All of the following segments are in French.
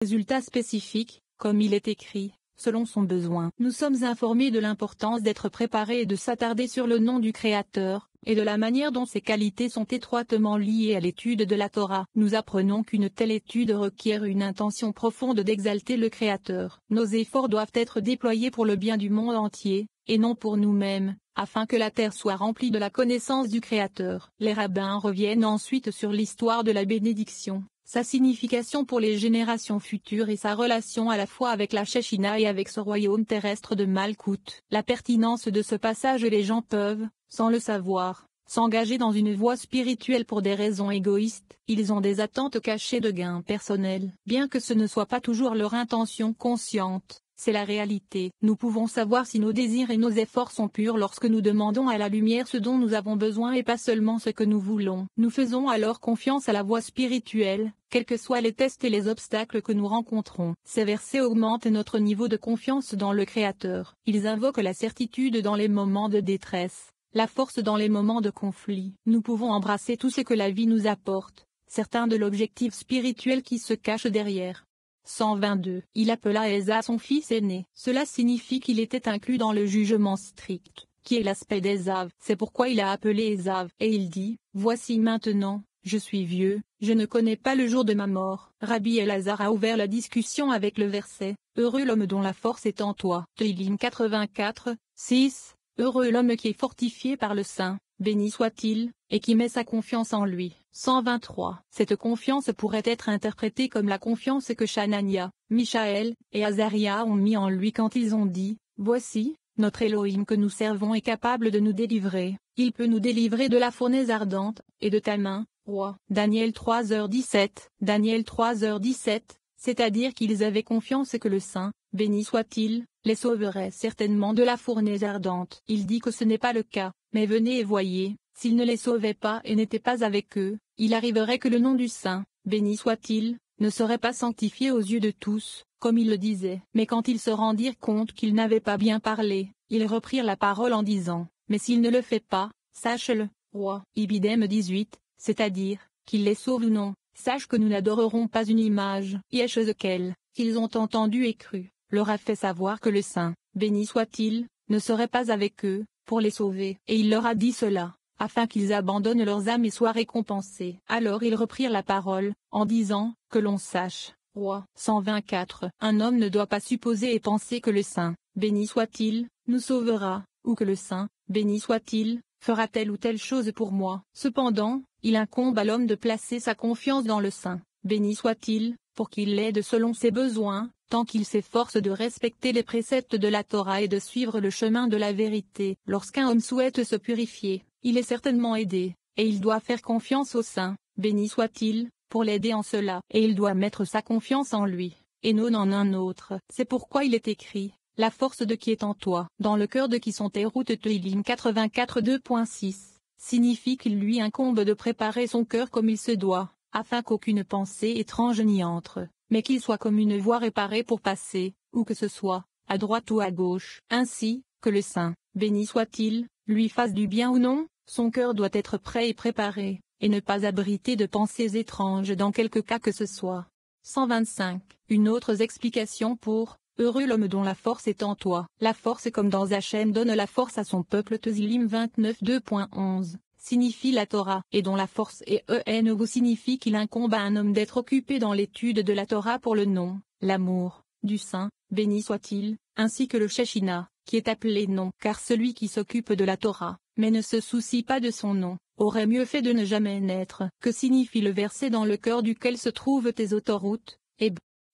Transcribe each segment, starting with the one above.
résultats spécifiques, comme il est écrit, selon son besoin. Nous sommes informés de l'importance d'être préparés et de s'attarder sur le nom du Créateur, et de la manière dont ses qualités sont étroitement liées à l'étude de la Torah. Nous apprenons qu'une telle étude requiert une intention profonde d'exalter le Créateur. Nos efforts doivent être déployés pour le bien du monde entier, et non pour nous-mêmes, afin que la terre soit remplie de la connaissance du Créateur. Les rabbins reviennent ensuite sur l'histoire de la bénédiction, sa signification pour les générations futures et sa relation à la fois avec la Shekhinah et avec ce royaume terrestre de Malkout. La pertinence de ce passage. Les gens peuvent, sans le savoir, s'engager dans une voie spirituelle pour des raisons égoïstes. Ils ont des attentes cachées de gains personnels. Bien que ce ne soit pas toujours leur intention consciente, c'est la réalité. Nous pouvons savoir si nos désirs et nos efforts sont purs lorsque nous demandons à la lumière ce dont nous avons besoin et pas seulement ce que nous voulons. Nous faisons alors confiance à la voie spirituelle, quels que soient les tests et les obstacles que nous rencontrons. Ces versets augmentent notre niveau de confiance dans le Créateur. Ils invoquent la certitude dans les moments de détresse, la force dans les moments de conflit. Nous pouvons embrasser tout ce que la vie nous apporte, certains de l'objectif spirituel qui se cache derrière. 122. Il appela Ésav son fils aîné. Cela signifie qu'il était inclus dans le jugement strict, qui est l'aspect d'Ésav. C'est pourquoi il a appelé Ésav. Et il dit, voici maintenant, je suis vieux, je ne connais pas le jour de ma mort. Rabbi Elazar a ouvert la discussion avec le verset, heureux l'homme dont la force est en toi. Tehillim 84, 6. Heureux l'homme qui est fortifié par le Saint, béni soit-il, et qui met sa confiance en lui. 123. Cette confiance pourrait être interprétée comme la confiance que Shanania, Michaël, et Azaria ont mis en lui quand ils ont dit, voici, notre Elohim que nous servons est capable de nous délivrer, il peut nous délivrer de la fournaise ardente, et de ta main, roi. Daniel 3h17. Daniel 3h17, c'est-à-dire qu'ils avaient confiance que le Saint, béni soit-il, les sauverait certainement de la fournaise ardente. Il dit que ce n'est pas le cas, mais venez et voyez, s'il ne les sauvait pas et n'était pas avec eux, il arriverait que le nom du Saint, béni soit-il, ne serait pas sanctifié aux yeux de tous, comme il le disait. Mais quand ils se rendirent compte qu'ils n'avaient pas bien parlé, ils reprirent la parole en disant, mais s'il ne le fait pas, sache-le, roi. Ibidem 18, c'est-à-dire, qu'il les sauve ou non, sache que nous n'adorerons pas une image. Yeshezkel, qu'ils ont entendu et cru, leur a fait savoir que le Saint, béni soit-il, ne serait pas avec eux, pour les sauver. Et il leur a dit cela, afin qu'ils abandonnent leurs âmes et soient récompensés. Alors ils reprirent la parole, en disant, que l'on sache, roi. 124. Un homme ne doit pas supposer et penser que le Saint, béni soit-il, nous sauvera, ou que le Saint, béni soit-il, fera telle ou telle chose pour moi. Cependant, il incombe à l'homme de placer sa confiance dans le Saint, béni soit-il, pour qu'il l'aide selon ses besoins, tant qu'il s'efforce de respecter les préceptes de la Torah et de suivre le chemin de la vérité. Lorsqu'un homme souhaite se purifier, il est certainement aidé, et il doit faire confiance au Saint, béni soit-il, pour l'aider en cela. Et il doit mettre sa confiance en lui, et non en un autre. C'est pourquoi il est écrit, la force de qui est en toi, dans le cœur de qui sont tes routes. Tehillim 84 2.6, signifie qu'il lui incombe de préparer son cœur comme il se doit, afin qu'aucune pensée étrange n'y entre, mais qu'il soit comme une voie réparée pour passer, où que ce soit, à droite ou à gauche. Ainsi, que le Saint, béni soit-il, lui fasse du bien ou non, son cœur doit être prêt et préparé, et ne pas abriter de pensées étranges dans quelque cas que ce soit. 125. Une autre explication pour heureux l'homme dont la force est en toi. La force comme dans Hachem donne la force à son peuple. Tehillim 29 2.11. Signifie la Torah, et dont la force est ENO signifie qu'il incombe à un homme d'être occupé dans l'étude de la Torah pour le nom, l'amour, du Saint, béni soit-il, ainsi que le Shekhinah, qui est appelé nom. Car celui qui s'occupe de la Torah, mais ne se soucie pas de son nom, aurait mieux fait de ne jamais naître. Que signifie le verset dans le cœur duquel se trouvent tes autoroutes,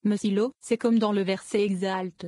Mesilo, c'est comme dans le verset exalte,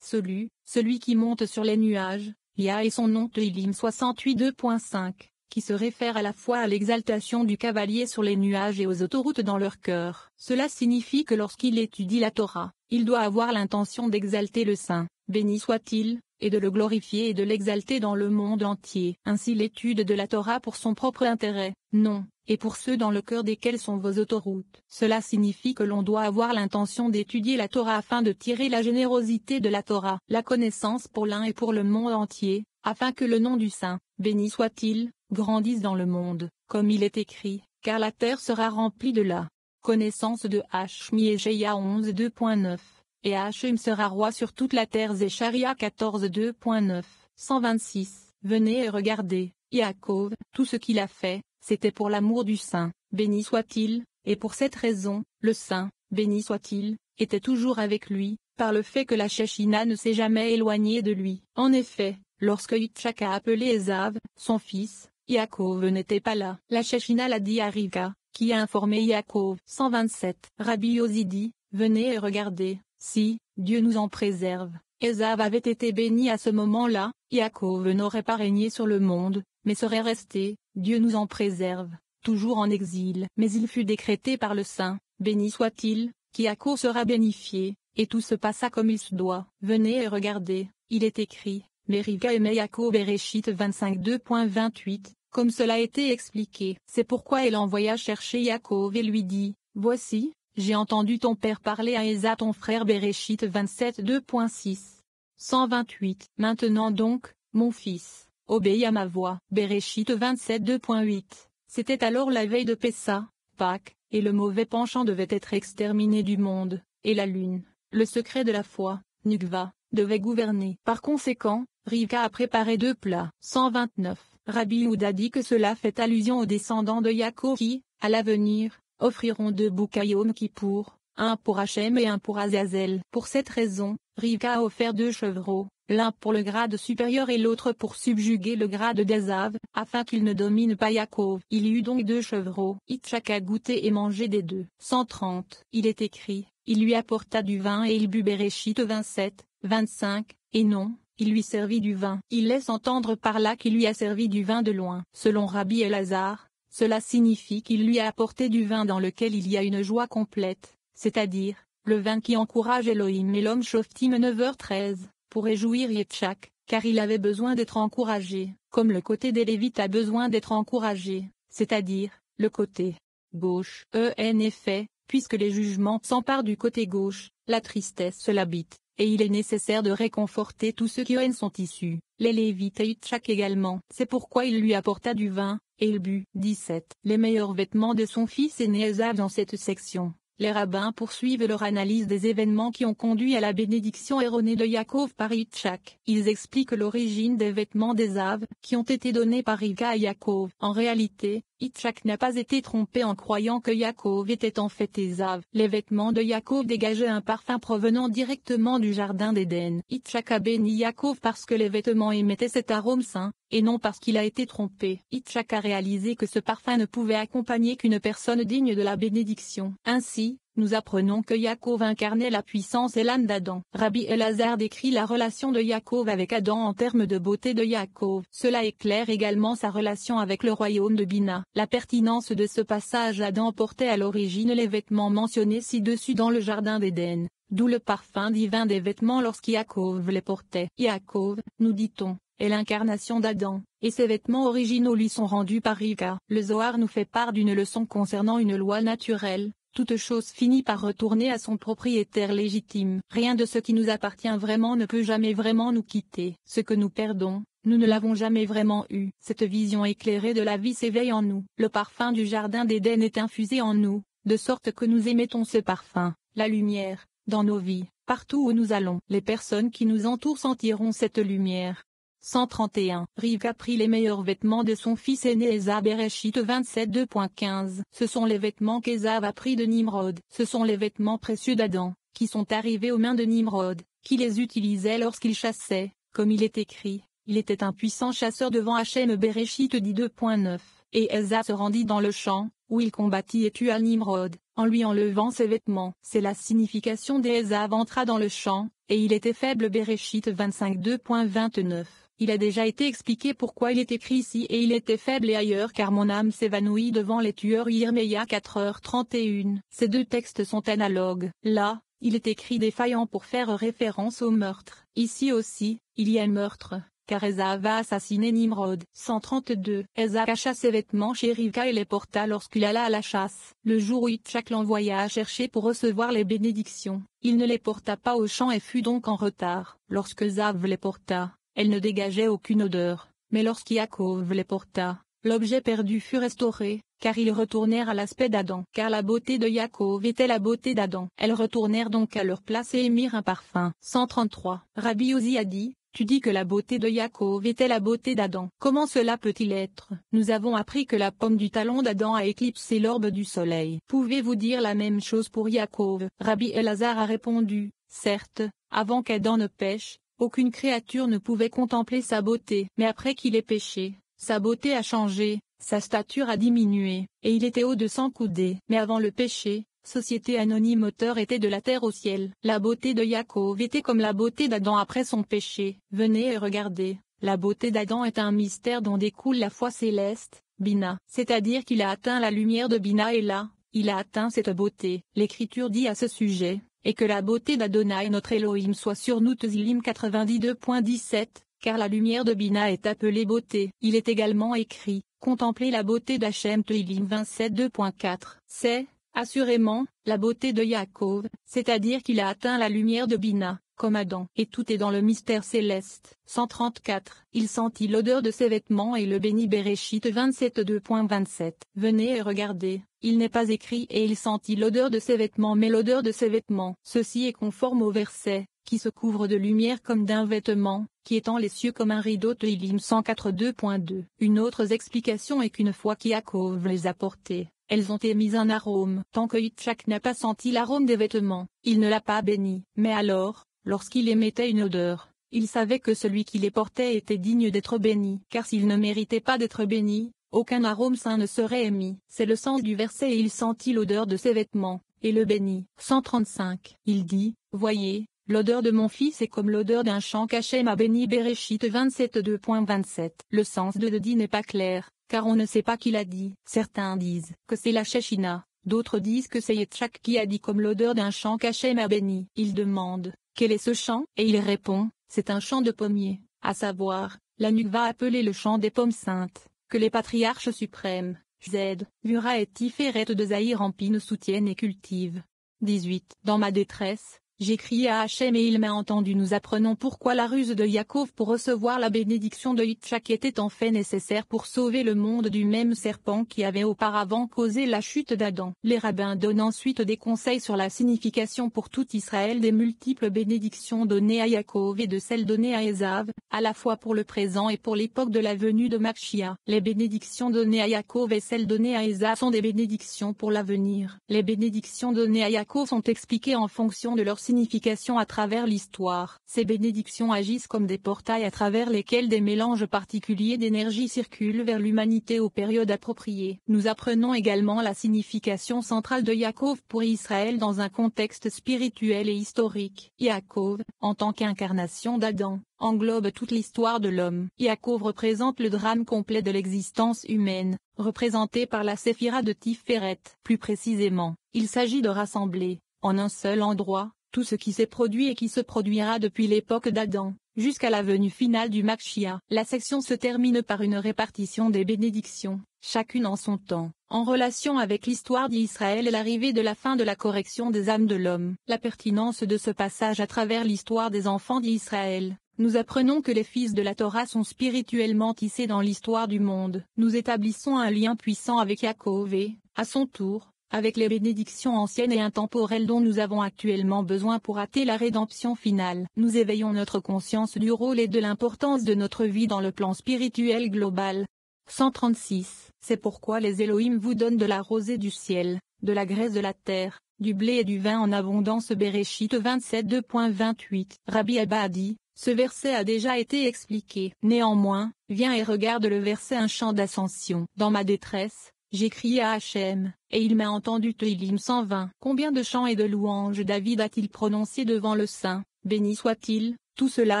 celui qui monte sur les nuages, Yah et son nom. Tehillim 68 2.5. Qui se réfère à la fois à l'exaltation du cavalier sur les nuages et aux autoroutes dans leur cœur. Cela signifie que lorsqu'il étudie la Torah, il doit avoir l'intention d'exalter le Saint, béni soit-il, et de le glorifier et de l'exalter dans le monde entier. Ainsi l'étude de la Torah pour son propre intérêt, non, et pour ceux dans le cœur desquels sont vos autoroutes. Cela signifie que l'on doit avoir l'intention d'étudier la Torah afin de tirer la générosité de la Torah, la connaissance pour l'un et pour le monde entier, afin que le nom du Saint, béni soit-il, grandisse dans le monde, comme il est écrit, car la terre sera remplie de la connaissance de Hashmi et Jéia 11 2.9, et Hachem sera roi sur toute la terre Zécharia 14 2.9, 126, venez et regardez, Yaakov, tout ce qu'il a fait, c'était pour l'amour du Saint, béni soit-il, et pour cette raison, le Saint, béni soit-il, était toujours avec lui, par le fait que la Shechina ne s'est jamais éloignée de lui. En effet, lorsque Yitzhak a appelé Ésav, son fils, Yaakov n'était pas là. La Shechina l'a dit à Rivka, qui a informé Yaakov. 127. Rabbi Yossi dit, venez et regardez, si, Dieu nous en préserve. Ésav avait été béni à ce moment-là, Yaakov n'aurait pas régné sur le monde, mais serait resté, Dieu nous en préserve, toujours en exil. Mais il fut décrété par le Saint, béni soit-il, qu'Yaakov sera bénifié, et tout se passa comme il se doit. Venez et regardez, il est écrit, mais Rivka aimait Yaakov Bereshit 25 2.28, comme cela a été expliqué. C'est pourquoi elle envoya chercher Yaakov et lui dit, voici, j'ai entendu ton père parler à Ésav ton frère Bereshit 27 2.6. 128. Maintenant donc, mon fils, obéis à ma voix. Bereshit 27 2.8. C'était alors la veille de Pessa, Pâques, et le mauvais penchant devait être exterminé du monde, et la lune, le secret de la foi, Nukva, devait gouverner. Par conséquent, Rivka a préparé 2 plats. 129. Rabbi Yehuda dit que cela fait allusion aux descendants de Yaakov qui, à l'avenir, offriront 2 boucs à Yom Kippour, un pour Hachem et un pour Azazel. Pour cette raison, Rivka a offert 2 chevreaux, l'un pour le grade supérieur et l'autre pour subjuguer le grade d'Ésav, afin qu'il ne domine pas Yaakov. Il y eut donc 2 chevreaux. Yitzhak a goûté et mangé des 2. 130. Il est écrit, il lui apporta du vin et il but. Bereshit 27, 25, et non, il lui servit du vin. Il laisse entendre par là qu'il lui a servi du vin de loin. Selon Rabbi Elazar, cela signifie qu'il lui a apporté du vin dans lequel il y a une joie complète, c'est-à-dire, le vin qui encourage Elohim et l'homme Shoftim 9h13, pour réjouir Yitzhak, car il avait besoin d'être encouragé, comme le côté des Lévites a besoin d'être encouragé, c'est-à-dire, le côté gauche. En effet, puisque les jugements s'emparent du côté gauche, la tristesse l'habite, et il est nécessaire de réconforter tous ceux qui en sont issus, les Lévites et Yitzhak également. C'est pourquoi il lui apporta du vin, et il but. 17. Les meilleurs vêtements de son fils aîné Ésav. Dans cette section, les rabbins poursuivent leur analyse des événements qui ont conduit à la bénédiction erronée de Yaakov par Yitzhak. Ils expliquent l'origine des vêtements d'Ésav, qui ont été donnés par Rivka à Yaakov. En réalité, Yitzhak n'a pas été trompé en croyant que Yaakov était en fait Ésav. Les vêtements de Yaakov dégageaient un parfum provenant directement du jardin d'Éden. Yitzhak a béni Yaakov parce que les vêtements émettaient cet arôme saint, et non parce qu'il a été trompé. Yitzhak a réalisé que ce parfum ne pouvait accompagner qu'une personne digne de la bénédiction. Ainsi, nous apprenons que Yaakov incarnait la puissance et l'âme d'Adam. Rabbi Elazar décrit la relation de Yaakov avec Adam en termes de beauté de Yaakov. Cela éclaire également sa relation avec le royaume de Bina. La pertinence de ce passage Adam portait à l'origine les vêtements mentionnés ci-dessus dans le jardin d'Éden, d'où le parfum divin des vêtements lorsqu'Yaakov les portait. Yaakov, nous dit-on, est l'incarnation d'Adam, et ses vêtements originaux lui sont rendus par Rivka. Le Zohar nous fait part d'une leçon concernant une loi naturelle. Toute chose finit par retourner à son propriétaire légitime. Rien de ce qui nous appartient vraiment ne peut jamais vraiment nous quitter. Ce que nous perdons, nous ne l'avons jamais vraiment eu. Cette vision éclairée de la vie s'éveille en nous. Le parfum du jardin d'Éden est infusé en nous, de sorte que nous émettons ce parfum, la lumière, dans nos vies. Partout où nous allons, les personnes qui nous entourent sentiront cette lumière. 131. Rivka prit les meilleurs vêtements de son fils aîné Ésav. Bereshit 27 2.15. Ce sont les vêtements qu'Ésav a pris de Nimrod. Ce sont les vêtements précieux d'Adam, qui sont arrivés aux mains de Nimrod, qui les utilisait lorsqu'il chassait, comme il est écrit. Il était un puissant chasseur devant Hachem. Bereshit dit 2.9. Et Ésav se rendit dans le champ, où il combattit et tua Nimrod, en lui enlevant ses vêtements. C'est la signification d'Ésav entra dans le champ, et il était faible. Bereshit 25 2.29. Il a déjà été expliqué pourquoi il est écrit ici et il était faible et ailleurs car mon âme s'évanouit devant les tueurs. Yirmeya 4h31. Ces 2 textes sont analogues. Là, il est écrit défaillant pour faire référence au meurtre. Ici aussi, il y a meurtre, car Ésav a assassiné Nimrod. 132. Ésav cacha ses vêtements chez Rivka et les porta lorsqu'il alla à la chasse. Le jour où Yitzhak l'envoya à chercher pour recevoir les bénédictions, il ne les porta pas au champ et fut donc en retard. Lorsque Ésav les porta, elles ne dégageaient aucune odeur, mais lorsqu'Yaakov les porta, l'objet perdu fut restauré, car ils retournèrent à l'aspect d'Adam. Car la beauté de Yaakov était la beauté d'Adam. Elles retournèrent donc à leur place et émirent un parfum. 133. Rabbi Uzi a dit, tu dis que la beauté de Yaakov était la beauté d'Adam. Comment cela peut-il être? Nous avons appris que la pomme du talon d'Adam a éclipsé l'orbe du soleil. Pouvez-vous dire la même chose pour Yaakov? Rabbi Elazar a répondu, certes, avant qu'Adam ne pêche, aucune créature ne pouvait contempler sa beauté. Mais après qu'il ait péché, sa beauté a changé, sa stature a diminué, et il était haut de 100 coudées. Mais avant le péché, société anonyme auteur était de la terre au ciel. La beauté de Yaakov était comme la beauté d'Adam après son péché. Venez et regardez, la beauté d'Adam est un mystère dont découle la foi céleste, Bina. C'est-à-dire qu'il a atteint la lumière de Bina et là, il a atteint cette beauté. L'Écriture dit à ce sujet, et que la beauté d'Adonai notre Elohim soit sur nous. Tzilim 92.17, car la lumière de Bina est appelée beauté. Il est également écrit, contemplez la beauté d'Hachem. Tzilim 27.2.4. C'est, assurément, la beauté de Yaakov, c'est-à-dire qu'il a atteint la lumière de Bina, comme Adam. Et tout est dans le mystère céleste. 134. Il sentit l'odeur de ses vêtements et le bénit. Béréchit 27.2.27. Venez et regardez, il n'est pas écrit et il sentit l'odeur de ses vêtements mais l'odeur de ses vêtements. Ceci est conforme au verset, qui se couvre de lumière comme d'un vêtement, qui étend les cieux comme un rideau. Teilim 104.2.2. Une autre explication est qu'une fois qu'Yaakov les a portées, elles ont émis un arôme. Tant que Yitzhak n'a pas senti l'arôme des vêtements, il ne l'a pas béni. Mais alors, lorsqu'il émettait une odeur, il savait que celui qui les portait était digne d'être béni. Car s'il ne méritait pas d'être béni, aucun arôme saint ne serait émis. C'est le sens du verset et il sentit l'odeur de ses vêtements, et le bénit. 135. Il dit, voyez, l'odeur de mon fils est comme l'odeur d'un champ qu'Hachem a béni. Béréchit 27.2.27. Le sens de dit n'est pas clair, car on ne sait pas qui l'a dit. Certains disent que c'est la Shechina, d'autres disent que c'est Yitzhak qui a dit comme l'odeur d'un champ qu'Hachem a béni. Il demande, quel est ce champ? Et il répond, c'est un champ de pommiers, à savoir, la Nukva appelée le champ des pommes saintes, que les patriarches suprêmes, Z, Vura et Tiferet de Zahir Empine soutiennent et cultivent. 18. Dans ma détresse, j'ai crié à Hachem et il m'a entendu. Nous apprenons pourquoi la ruse de Yaakov pour recevoir la bénédiction de Yitzhak était en fait nécessaire pour sauver le monde du même serpent qui avait auparavant causé la chute d'Adam. Les rabbins donnent ensuite des conseils sur la signification pour tout Israël des multiples bénédictions données à Yaakov et de celles données à Ésav, à la fois pour le présent et pour l'époque de la venue de Mashiach. Les bénédictions données à Yaakov et celles données à Ésav sont des bénédictions pour l'avenir. Les bénédictions données à Yaakov sont expliquées en fonction de leur signification à travers l'histoire. Ces bénédictions agissent comme des portails à travers lesquels des mélanges particuliers d'énergie circulent vers l'humanité aux périodes appropriées. Nous apprenons également la signification centrale de Yaakov pour Israël dans un contexte spirituel et historique. Yaakov, en tant qu'incarnation d'Adam, englobe toute l'histoire de l'homme. Yaakov représente le drame complet de l'existence humaine, représenté par la séphira de Tiferet. Plus précisément, il s'agit de rassembler, en un seul endroit, tout ce qui s'est produit et qui se produira depuis l'époque d'Adam, jusqu'à la venue finale du Mashiach. La section se termine par une répartition des bénédictions, chacune en son temps, en relation avec l'histoire d'Israël et l'arrivée de la fin de la correction des âmes de l'homme. La pertinence de ce passage à travers l'histoire des enfants d'Israël. Nous apprenons que les fils de la Torah sont spirituellement tissés dans l'histoire du monde. Nous établissons un lien puissant avec Yaakov et, à son tour, avec les bénédictions anciennes et intemporelles dont nous avons actuellement besoin pour hâter la rédemption finale. Nous éveillons notre conscience du rôle et de l'importance de notre vie dans le plan spirituel global. 136. C'est pourquoi les Elohim vous donnent de la rosée du ciel, de la graisse de la terre, du blé et du vin en abondance. Béréchit 27.2.28. Rabbi Abba a dit, ce verset a déjà été expliqué. Néanmoins, viens et regarde le verset un chant d'ascension. Dans ma détresse, j'ai crié à Hachem, et il m'a entendu. Teilim 120. Combien de chants et de louanges David a-t-il prononcé devant le Saint, béni soit-il, tout cela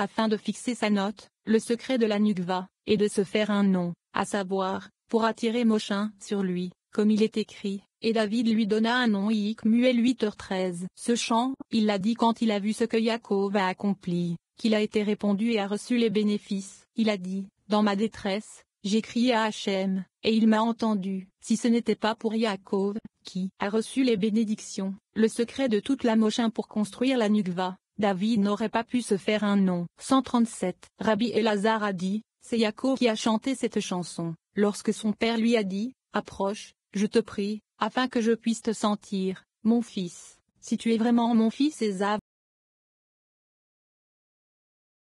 afin de fixer sa note, le secret de la Nukva, et de se faire un nom, à savoir, pour attirer Moshin sur lui, comme il est écrit, et David lui donna un nom. Muel 8h13. Ce chant, il l'a dit quand il a vu ce que Yaakov a accompli, qu'il a été répondu et a reçu les bénéfices. Il a dit, dans ma détresse, j'ai crié à Hachem, et il m'a entendu. Si ce n'était pas pour Yaakov, qui a reçu les bénédictions, le secret de toute la Moshin pour construire la Nukva, David n'aurait pas pu se faire un nom. 137. Rabbi Elazar a dit, c'est Yaakov qui a chanté cette chanson. lorsque son père lui a dit, « Approche, je te prie, afin que je puisse te sentir, mon fils, si tu es vraiment mon fils Ésav. »